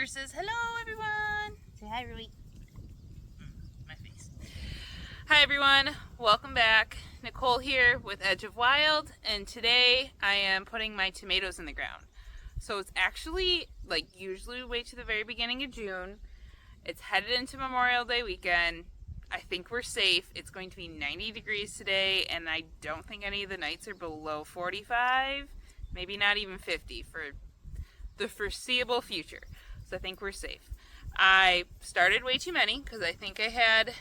Ruger says, hello everyone. Say hi, Ruby. My face. Hi everyone, welcome back. Nicole here with Edge of Wild, and today I am putting my tomatoes in the ground. So it's actually, like, usually wait to the very beginning of June. It's headed into Memorial Day weekend. I think we're safe. It's going to be 90 degrees today, and I don't think any of the nights are below 45, maybe not even 50 for the foreseeable future. So I think we're safe. I started way too many because I think I had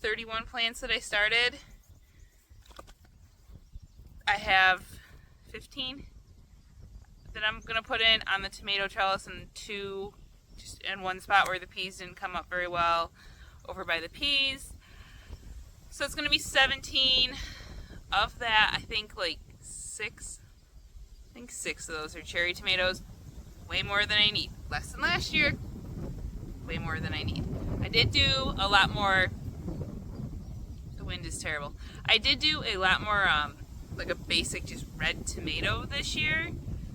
31 plants that I started. I have 15 that I'm going to put in on the tomato trellis, and 2 just in one spot where the peas didn't come up very well over by the peas. So it's going to be 17 of that. I think like 6 of those are cherry tomatoes. Way more than I need. Less than last year. Way more than I need. I did do a lot more. The wind is terrible. I did do a lot more like a basic just red tomato this year,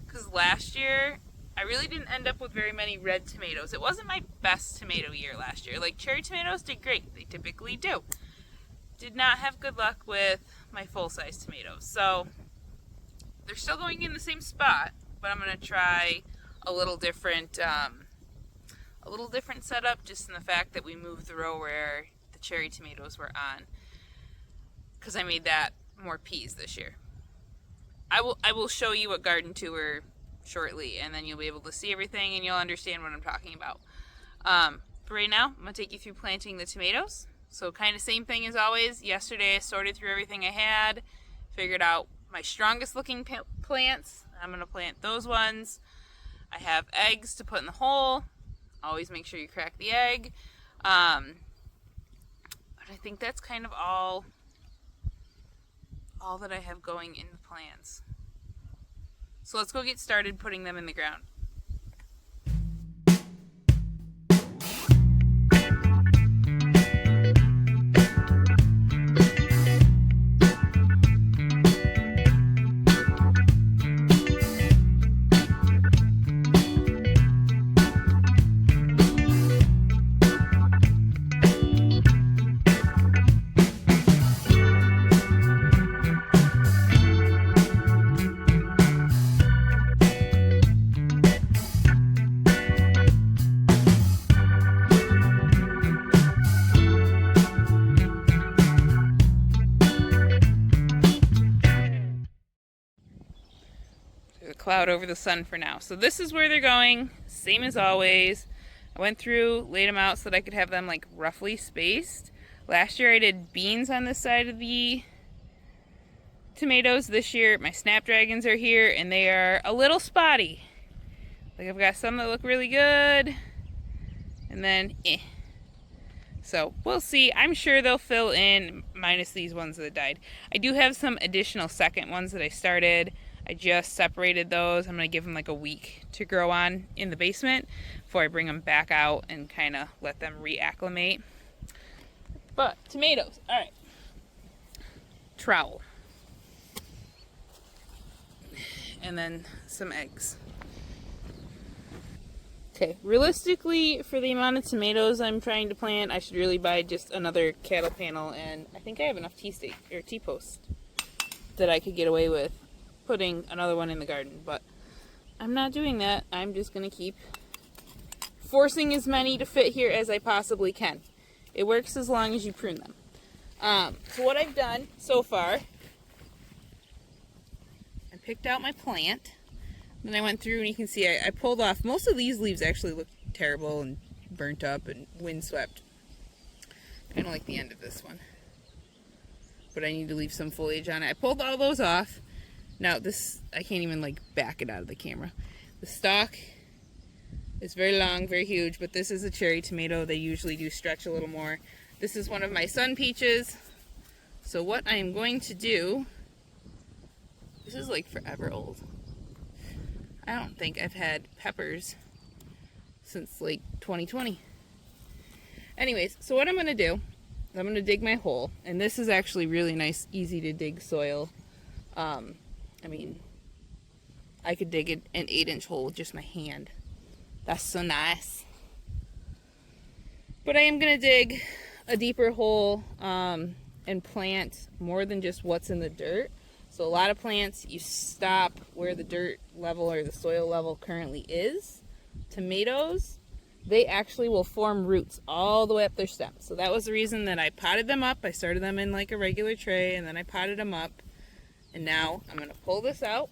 because last year I really didn't end up with very many red tomatoes. It wasn't my best tomato year last year. Like, cherry tomatoes did great. They typically do. Did not have good luck with my full-size tomatoes. So they're still going in the same spot, but I'm going to try a little different setup, just in the fact that we moved the row where the cherry tomatoes were on, because I made that more peas this year. I will show you a garden tour shortly, and then you'll be able to see everything and you'll understand what I'm talking about. But right now, I'm going to take you through planting the tomatoes. So kind of same thing as always. Yesterday I sorted through everything I had, figured out my strongest looking plants. I'm going to plant those ones. I have eggs to put in the hole. Always make sure you crack the egg. But I think that's kind of all that I have going in the plants. So let's go get started putting them in the ground. The cloud over the sun for now. So this is where they're going, same as always. I went through, laid them out so that I could have them like roughly spaced. Last year I did beans on this side of the tomatoes. This year my snapdragons are here and they are a little spotty. Like, I've got some that look really good, and then So we'll see. I'm sure they'll fill in, minus these ones that died. I do have some additional second ones that I started. I just separated those. I'm going to give them like a week to grow on in the basement before I bring them back out and kind of let them reacclimate. But tomatoes, all right. Trowel. And then some eggs. Okay, realistically, for the amount of tomatoes I'm trying to plant, I should really buy just another cattle panel, and I think I have enough T-posts that I could get away with putting another one in the garden, but I'm not doing that. I'm just going to keep forcing as many to fit here as I possibly can. It works as long as you prune them. So what I've done so far, I picked out my plant. Then I went through and you can see I pulled off. Most of these leaves actually look terrible and burnt up and windswept. Kind of like the end of this one. But I need to leave some foliage on it. I pulled all those off. Now this, I can't even like back it out of the camera. The stalk is very long, very huge, but this is a cherry tomato. They usually do stretch a little more. This is one of my sun peaches. So what I am going to do, this is like forever old. I don't think I've had peppers since like 2020. Anyways, so what I'm going to do, I'm going to dig my hole. And this is actually really nice, easy to dig soil. I mean, I could dig an 8-inch hole with just my hand. That's so nice. But I am going to dig a deeper hole and plant more than just what's in the dirt. So a lot of plants, you stop where the dirt level or the soil level currently is. Tomatoes, they actually will form roots all the way up their stem. So that was the reason that I potted them up. I started them in like a regular tray, and then I potted them up. And now I'm going to pull this out.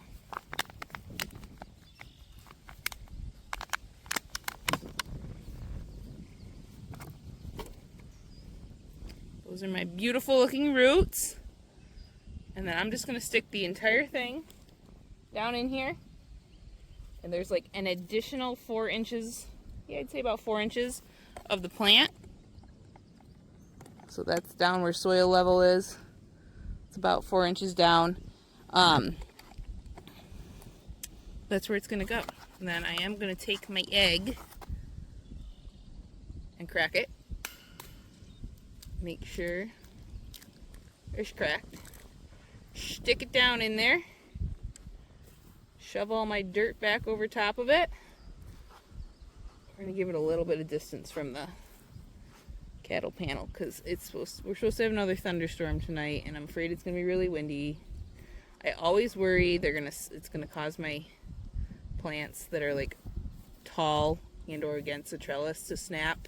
Those are my beautiful looking roots. And then I'm just going to stick the entire thing down in here. And there's like an additional 4 inches, yeah, I'd say about 4 inches of the plant. So that's down where soil level is. It's about 4 inches down. That's where it's going to go. And then I am going to take my egg and crack it. Make sure it's cracked. Stick it down in there. Shove all my dirt back over top of it. We're going to give it a little bit of distance from the cattle panel because we're supposed to have another thunderstorm tonight, and I'm afraid it's going to be really windy. I always worry it's going to cause my plants that are like tall and or against the trellis to snap.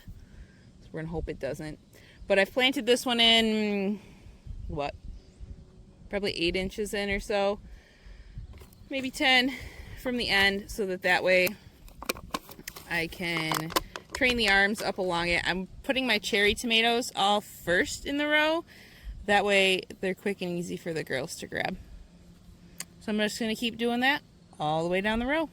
So we're going to hope it doesn't. But I've planted this one in, what, probably 8 inches in or so. Maybe 10 from the end, so that way I can train the arms up along it. I'm putting my cherry tomatoes all first in the row. That way they're quick and easy for the girls to grab. So I'm just going to keep doing that all the way down the row.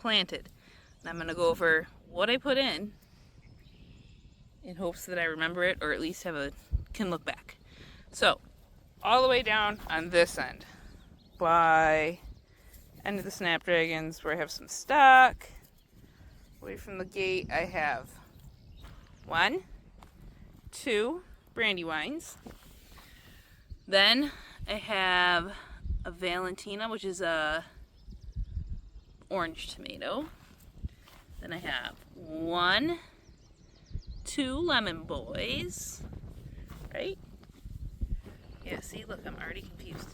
Planted. And I'm going to go over what I put in hopes that I remember it, or at least have a can look back. So all the way down on this end by end of the Snapdragons where I have some stock. Away from the gate I have 1, 2 Brandywines. Then I have a Valentina, which is a orange tomato. Then I have 1, 2 Lemon Boys. Right? Yeah, see, look, I'm already confused.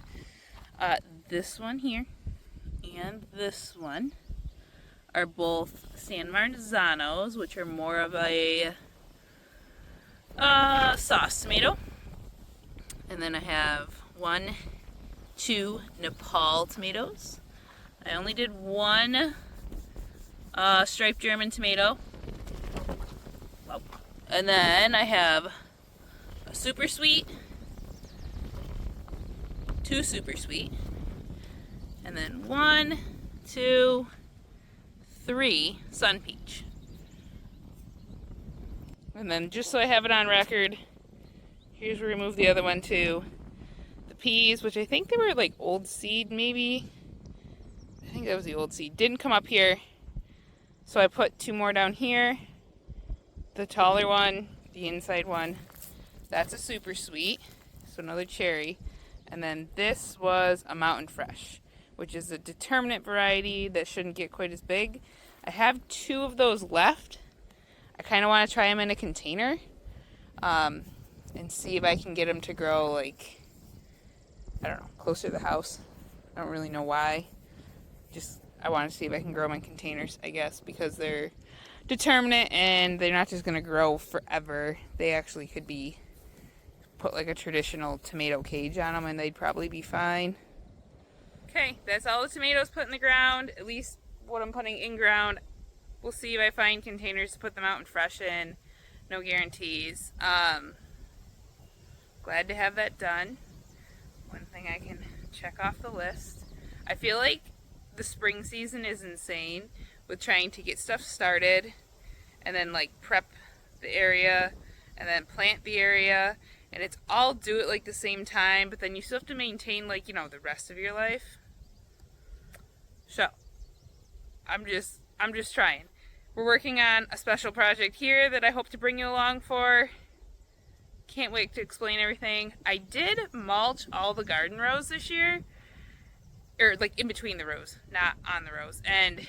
This one here and this one are both San Marzanos, which are more of a sauce tomato. And then I have 1, 2 Nepal tomatoes. I only did 1 striped German tomato. And then I have a super sweet, 2 super sweet, and then 1, 2, 3 sun peach. And then just so I have it on record, here's where we moved the other one to. The peas, which I think they were like old seed maybe. I think that was the old seed. Didn't come up here. So I put 2 more down here. The taller one, the inside one, that's a super sweet. So another cherry. And then this was a Mountain Fresh, which is a determinate variety that shouldn't get quite as big. I have 2 of those left. I kind of want to try them in a container and see if I can get them to grow, like, I don't know, closer to the house. I don't really know why. Just, I want to see if I can grow them in containers, I guess, because they're determinate and they're not just going to grow forever. They actually could be put like a traditional tomato cage on them and they'd probably be fine. Okay, that's all the tomatoes put in the ground, at least what I'm putting in ground. We'll see if I find containers to put them out and fresh in. No guarantees. Glad to have that done. One thing I can check off the list. I feel like the spring season is insane with trying to get stuff started and then like prep the area and then plant the area, and it's all do it like the same time, but then you still have to maintain, like, you know, the rest of your life. So I'm just trying. We're working on a special project here that I hope to bring you along for. Can't wait to explain everything. I did mulch all the garden rows this year, or like in between the rows, not on the rows, and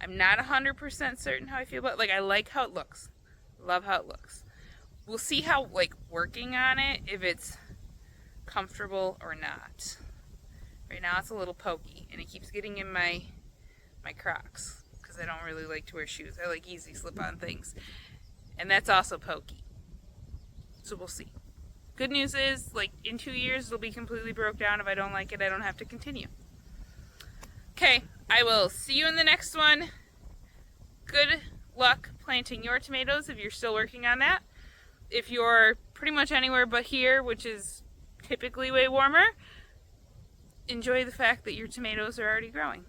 I'm not 100% certain how I feel about it. Like, I like how it looks. Love how it looks. We'll see how, like, working on it, if it's comfortable or not. Right now it's a little pokey, and it keeps getting in my Crocs, because I don't really like to wear shoes. I like easy slip-on things. And that's also pokey. So we'll see. Good news is, like, in 2 years it'll be completely broke down. If I don't like it, I don't have to continue. Okay, I will see you in the next one. Good luck planting your tomatoes if you're still working on that. If you're pretty much anywhere but here, which is typically way warmer, enjoy the fact that your tomatoes are already growing.